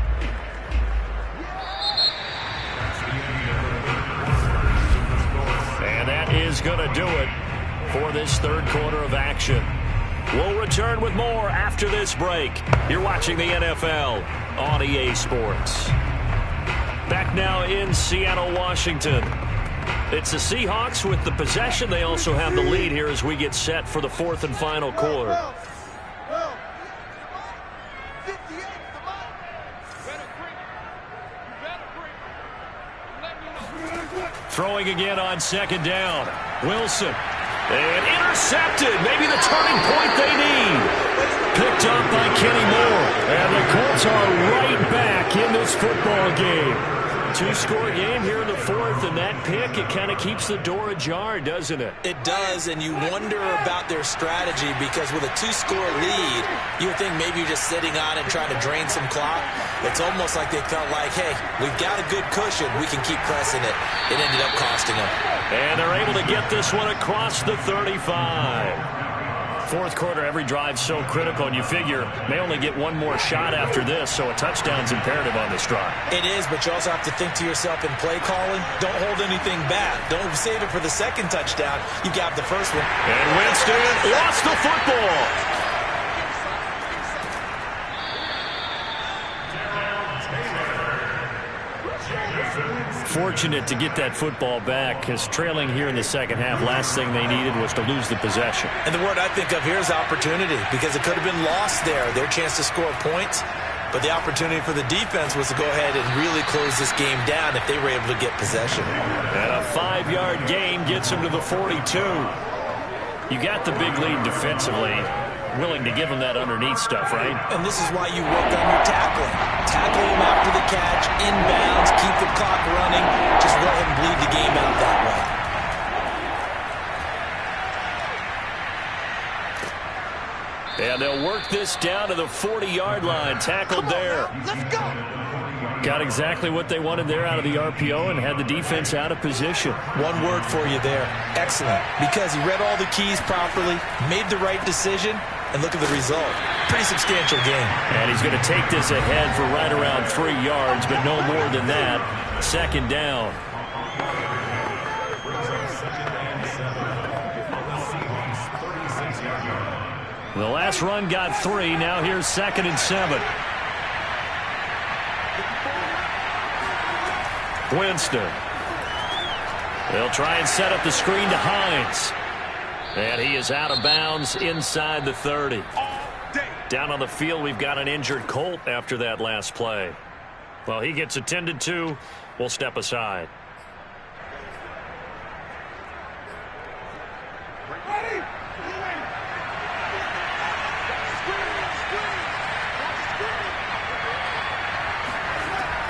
And that is going to do it for this third quarter of action. We'll return with more after this break. You're watching the NFL on EA Sports. Back now in Seattle, Washington. It's the Seahawks with the possession. They also have the lead here as we get set for the fourth and final quarter. Throwing again on second down. Wilson. And intercepted. Maybe the turning point they need. Picked up by Kenny Moore. And the Colts are right back in this football game. Two-score game here in the fourth, and that pick, it kind of keeps the door ajar, doesn't it? It does, and you wonder about their strategy because with a two-score lead, you would think maybe you're just sitting on it trying to drain some clock. It's almost like they felt like, hey, we've got a good cushion. We can keep pressing it. It ended up costing them. And they're able to get this one across the 35. Fourth quarter, every drive so critical, and you figure may only get one more shot after this, so a touchdown's imperative on this drive. It is, but you also have to think to yourself in play calling, don't hold anything back. Don't save it for the second touchdown. You got the first one. And Winston lost the football. Fortunate to get that football back, because trailing here in the second half, last thing they needed was to lose the possession. And the word I think of here is opportunity, because it could have been lost there, their chance to score points. But the opportunity for the defense was to go ahead and really close this game down if they were able to get possession. And a 5-yard gain gets them to the 42. You got the big lead defensively. Willing to give him that underneath stuff, right? And this is why you work on your tackling. Tackle him after the catch, inbounds, keep the clock running. Just let him bleed the game out that way. And they'll work this down to the 40-yard line. Tackled there. Let's go. Got exactly what they wanted there out of the RPO and had the defense out of position. One word for you there. Excellent. Because he read all the keys properly, made the right decision, and look at the result. Pretty substantial game. And he's going to take this ahead for right around 3 yards, but no more than that. Second down. The last run got 3. Now here's 2nd and 7. Winston. They'll try and set up the screen to Hines. And he is out of bounds inside the 30. Down on the field, we've got an injured Colt after that last play. Well, he gets attended to. We'll step aside.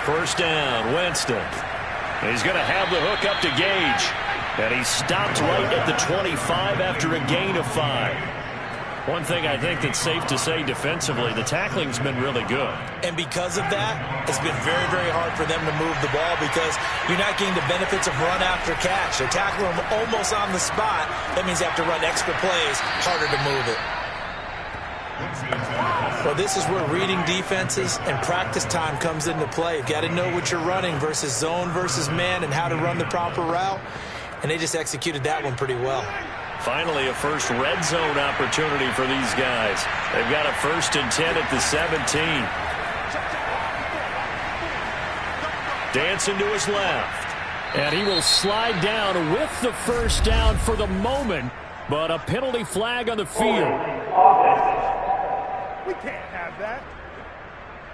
First down, Winston. He's going to have the hook up to Gage. And he stopped right at the 25 after a gain of 5. One thing I think that's safe to say defensively, the tackling's been really good. And because of that, it's been very, very hard for them to move the ball because you're not getting the benefits of run after catch. They're tackling them almost on the spot. That means they have to run extra plays, harder to move it. Well, this is where reading defenses and practice time comes into play. You've got to know what you're running versus zone versus man and how to run the proper route. And they just executed that one pretty well. Finally, a first red zone opportunity for these guys. They've got a 1st and 10 at the 17. Dancing to his left. And he will slide down with the first down for the moment, but a penalty flag on the field. We can't have that.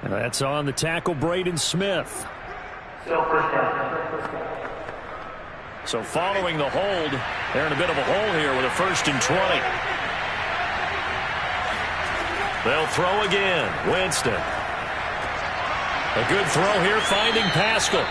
And that's on the tackle, Braden Smith. So following the hold, they're in a bit of a hole here with a 1st and 20. They'll throw again. Winston. A good throw here, finding Pascal.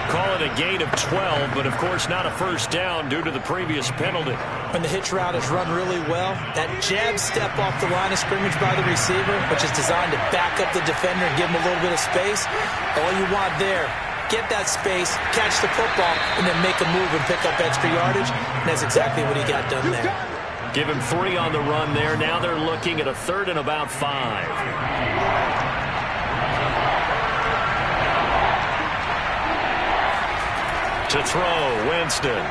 Call it a gain of 12, but of course not a first down due to the previous penalty. When the hitch route is run really well, that jab step off the line of scrimmage by the receiver, which is designed to back up the defender and give him a little bit of space, all you want there, get that space, catch the football, and then make a move and pick up extra yardage. And that's exactly what he got done there. Give him 3 on the run there. Now they're looking at a 3rd and about 5. To throw, Winston.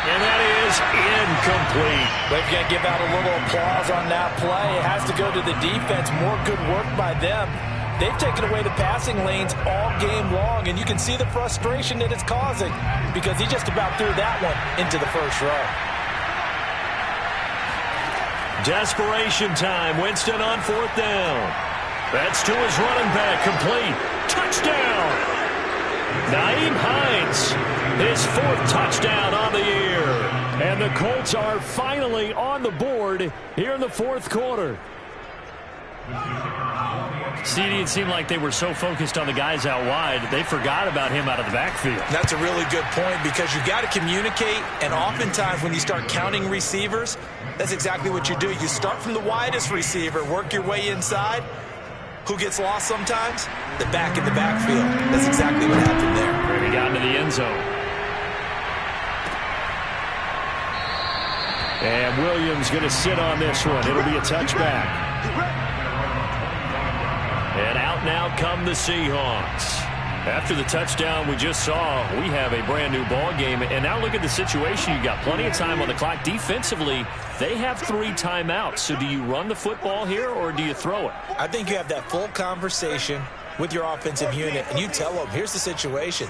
And that is incomplete. But if you got to give out a little applause on that play, it has to go to the defense. More good work by them. They've taken away the passing lanes all game long, and you can see the frustration that it's causing because he just about threw that one into the first row. Desperation time. Winston on 4th down. That's to his running back. Complete. Touchdown. Nyheim Hines, his 4th touchdown on the year. And the Colts are finally on the board here in the 4th quarter. CD, it seemed like they were so focused on the guys out wide, they forgot about him out of the backfield. That's a really good point because you got to communicate, and oftentimes when you start counting receivers, that's exactly what you do. You start from the widest receiver, work your way inside. Who gets lost sometimes? The back in the backfield. That's exactly what happened there. And he got into the end zone. And Williams going to sit on this one. It'll be a touchback. And out now come the Seahawks. After the touchdown we just saw, we have a brand new ball game. And now look at the situation. You got plenty of time on the clock. Defensively, they have 3 timeouts. So do you run the football here or do you throw it? I think you have that full conversation with your offensive unit, and you tell them, here's the situation.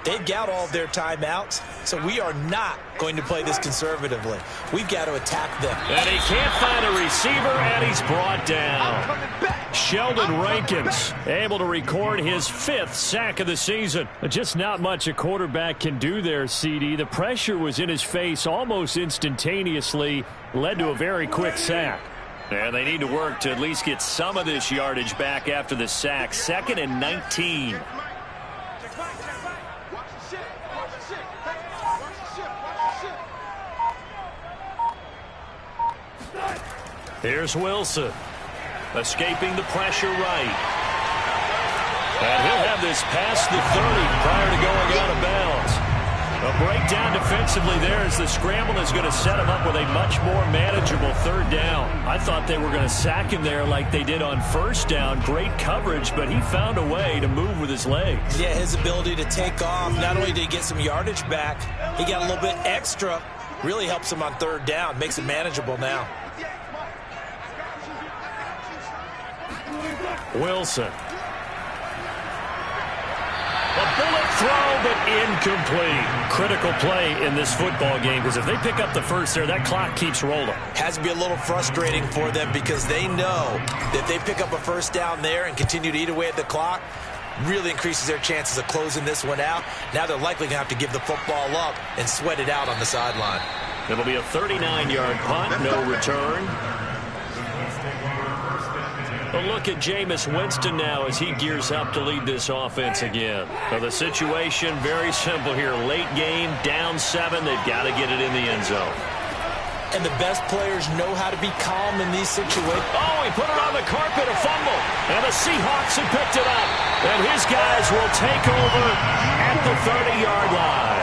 They've got all of their timeouts, so we are not going to play this conservatively. We've got to attack them. And he can't find a receiver, and he's brought down. Sheldon Rankins able to record his 5th sack of the season. Just not much a quarterback can do there, CD. The pressure was in his face almost instantaneously, led to a very quick sack. And they need to work to at least get some of this yardage back after the sack. 2nd and 19. Here's Wilson. Escaping the pressure right. And he'll have this past the 30 prior to going out of bounds. A breakdown defensively there as the scramble is going to set him up with a much more manageable 3rd down. I thought they were going to sack him there like they did on 1st down. Great coverage, but he found a way to move with his legs. Yeah, his ability to take off. Not only did he get some yardage back, he got a little bit extra. Really helps him on 3rd down. Makes it manageable now. Wilson. A bullet throw, but incomplete. Critical play in this football game because if they pick up the first there, that clock keeps rolling. Has to be a little frustrating for them because they know that if they pick up a 1st down there and continue to eat away at the clock, really increases their chances of closing this one out. Now they're likely going to have to give the football up and sweat it out on the sideline. It'll be a 39-yard punt, no return. A look at Jameis Winston now as he gears up to lead this offense again. So the situation very simple here. Late game, down 7. They've got to get it in the end zone. And the best players know how to be calm in these situations. Oh, he put it on the carpet, a fumble. And the Seahawks have picked it up. And his guys will take over at the 30-yard line.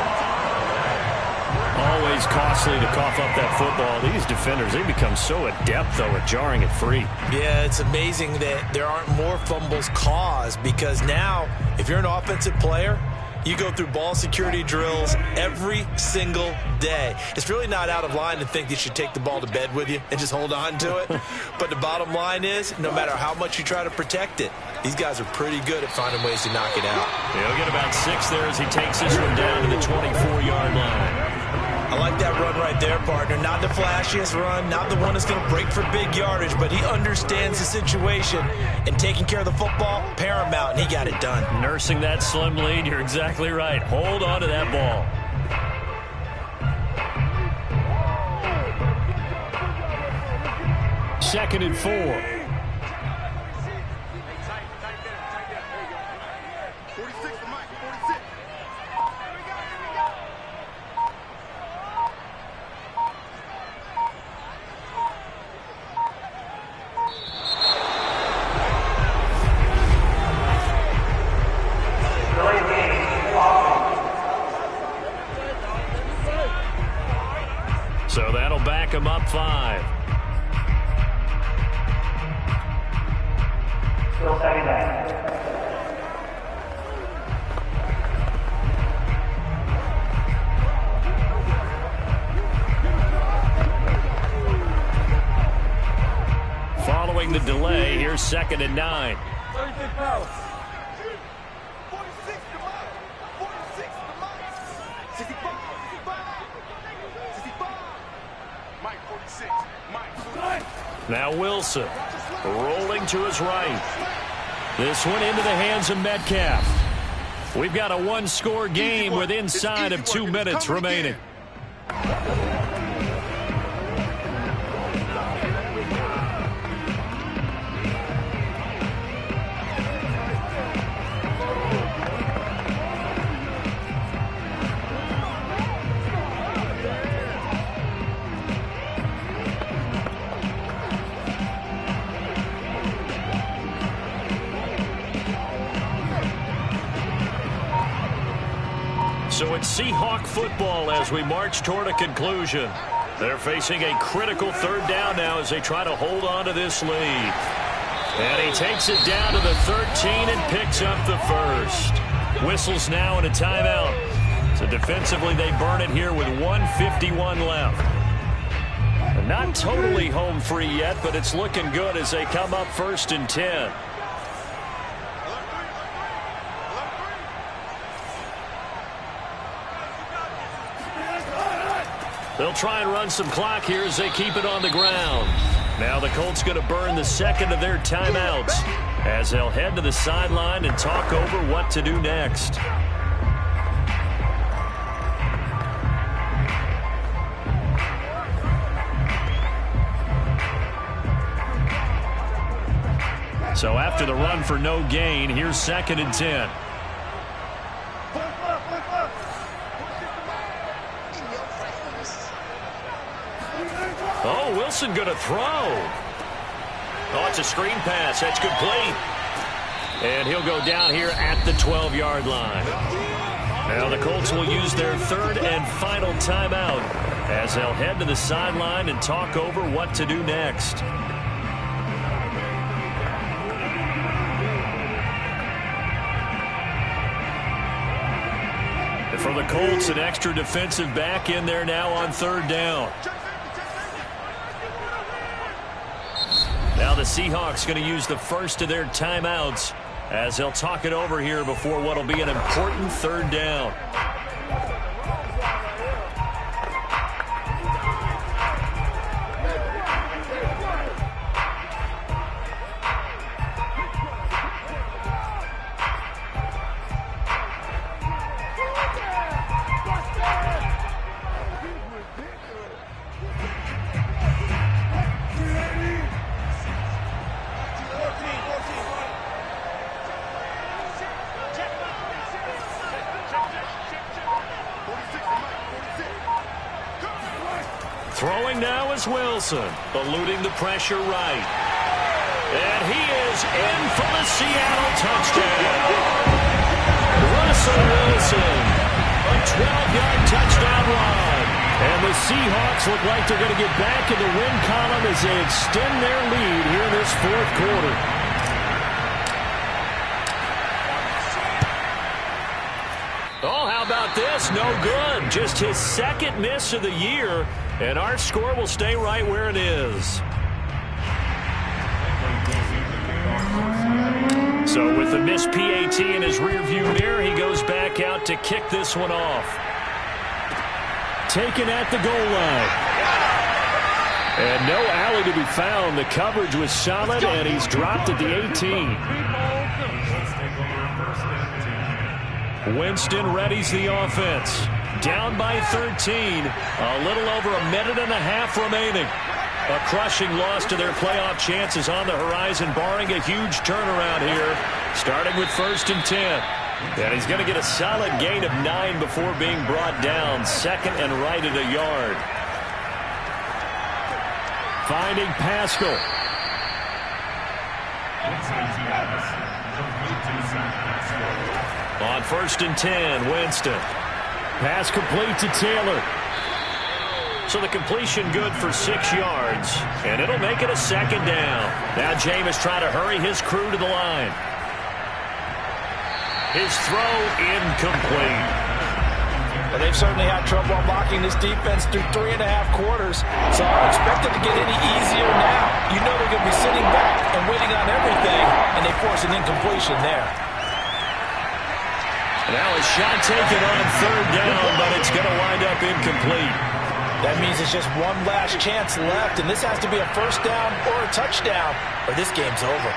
Always costly to cough up that football. These defenders, they become so adept, though, at jarring it free. Yeah, it's amazing that there aren't more fumbles caused because now, if you're an offensive player, you go through ball security drills every single day. It's really not out of line to think you should take the ball to bed with you and just hold on to it. But the bottom line is, no matter how much you try to protect it, these guys are pretty good at finding ways to knock it out. He'll get about 6 there as he takes this one down to the 24-yard line. I like that run right there, partner. Not the flashiest run, not the one that's going to break for big yardage, but he understands the situation, and taking care of the football, paramount, and he got it done. Nursing that slim lead, you're exactly right. Hold on to that ball. Second and 4. 46 for Mike, 46. So that'll back him up 5. Still second down. Following the delay, here's 2nd and 9. 46 pounds. 46 to Mike. 46 to Mike. 65. 65. Mike, 46. Mike, 46. Now Wilson rolling to his right. This one into the hands of Metcalf. We've got a one-score game with inside of 2 minutes remaining. So it's Seahawk football as we march toward a conclusion. They're facing a critical 3rd down now as they try to hold on to this lead. And he takes it down to the 13 and picks up the first. Whistles now in a timeout. So defensively they burn it here with 1:51 left. And not totally home free yet, but it's looking good as they come up 1st and 10. They'll try and run some clock here as they keep it on the ground. Now the Colts going to burn the 2nd of their timeouts as they'll head to the sideline and talk over what to do next. So after the run for no gain, here's 2nd and 10. Oh, Wilson going to throw. Oh, it's a screen pass. That's complete. And he'll go down here at the 12-yard line. Now the Colts will use their 3rd and final timeout as they'll head to the sideline and talk over what to do next. For the Colts, an extra defensive back in there now on 3rd down. Now the Seahawks going to use the first of their timeouts as they'll talk it over here before what will be an important 3rd down. Throwing now is Wilson, eluding the pressure right. And he is in for the Seattle touchdown. Russell Wilson, a 12-yard touchdown run. And the Seahawks look like they're going to get back in the win column as they extend their lead here in this fourth quarter. Oh, how about this? No good. Just his second miss of the year, and our score will stay right where it is. So with the missed PAT in his rearview mirror, he goes back out to kick this one off. Taken at the goal line. And no alley to be found. The coverage was solid, and he's dropped at the 18. Winston readies the offense. Down by 13. A little over a minute and a half remaining. A crushing loss to their playoff chances on the horizon, barring a huge turnaround here, starting with 1st and 10. And he's going to get a solid gain of 9 before being brought down. Second and right at a yard. Finding Pascal. On 1st and 10, Winston. Pass complete to Taylor. So the completion good for 6 yards, and it'll make it a 2nd down. Now Jameis trying to hurry his crew to the line. His throw incomplete. Well, they've certainly had trouble unlocking this defense through 3.5 quarters, so I don't expect it to get any easier now. You know they're going to be sitting back and waiting on everything, and they force an incompletion there. Now a shot taken on 3rd down, but it's going to wind up incomplete. That means it's just one last chance left, and this has to be a 1st down or a touchdown, or this game's over.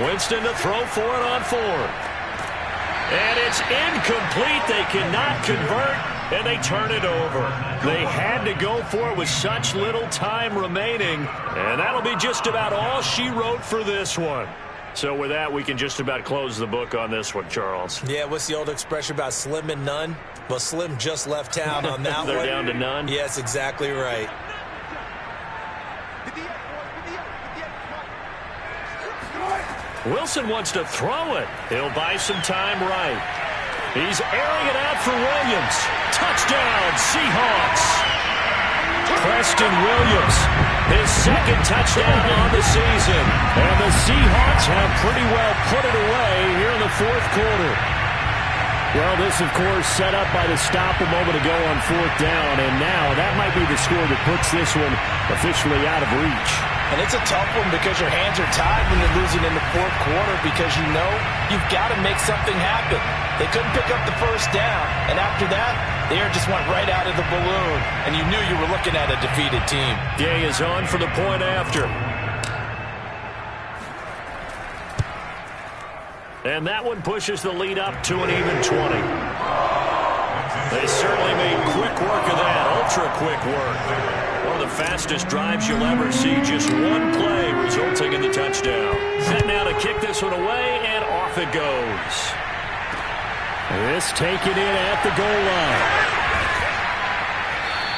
Winston to throw for it on 4. And it's incomplete. They cannot convert, and they turn it over. They had to go for it with such little time remaining, and that'll be just about all she wrote for this one. So with that, we can just about close the book on this one, Charles. Yeah, what's the old expression about slim and none? Well, Slim just left town on that one. They're down to none? Yes, exactly right. Wilson wants to throw it. He'll buy some time right. He's airing it out for Williams. Touchdown, Seahawks. Preston Williams, his 2nd touchdown on the season. And the Seahawks have pretty well put it away here in the 4th quarter. Well, this, of course, set up by the stop a moment ago on 4th down. And now that might be the score that puts this one officially out of reach. And it's a tough one because your hands are tied when you're losing in the 4th quarter because you know you've got to make something happen. They couldn't pick up the 1st down, and after that, the air just went right out of the balloon, and you knew you were looking at a defeated team. Day is on for the point after. And that one pushes the lead up to an even 20. They certainly made quick work of that, ultra-quick work. One of the fastest drives you'll ever see, just one play resulting in the touchdown. Set now to kick this one away, and off it goes. This taken in at the goal line.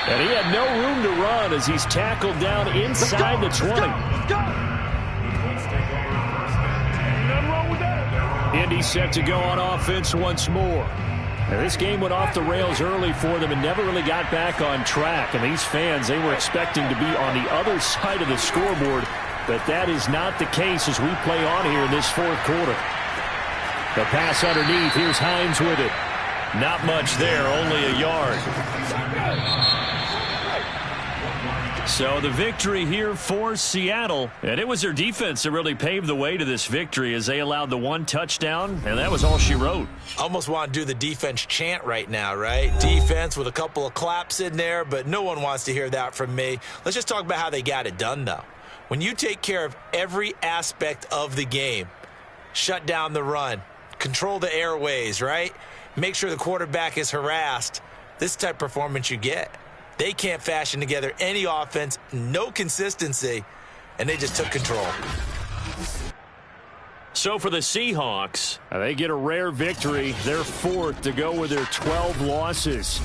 And he had no room to run as he's tackled down inside the 20. Indy set to go on offense once more. Now, this game went off the rails early for them and never really got back on track. And these fans, they were expecting to be on the other side of the scoreboard, but that is not the case as we play on here in this 4th quarter. The pass underneath. Here's Hines with it. Not much there, only a yard. So the victory here for Seattle, and it was their defense that really paved the way to this victory as they allowed the 1 touchdown, and that was all she wrote. Almost want to do the defense chant right now, right? Defense with a couple of claps in there, but no one wants to hear that from me. Let's just talk about how they got it done, though. When you take care of every aspect of the game, shut down the run, control the airways, right? Make sure the quarterback is harassed. This type of performance you get. They can't fashion together any offense, no consistency, and they just took control. So for the Seahawks, they get a rare victory. They're 4th to go with their 12 losses.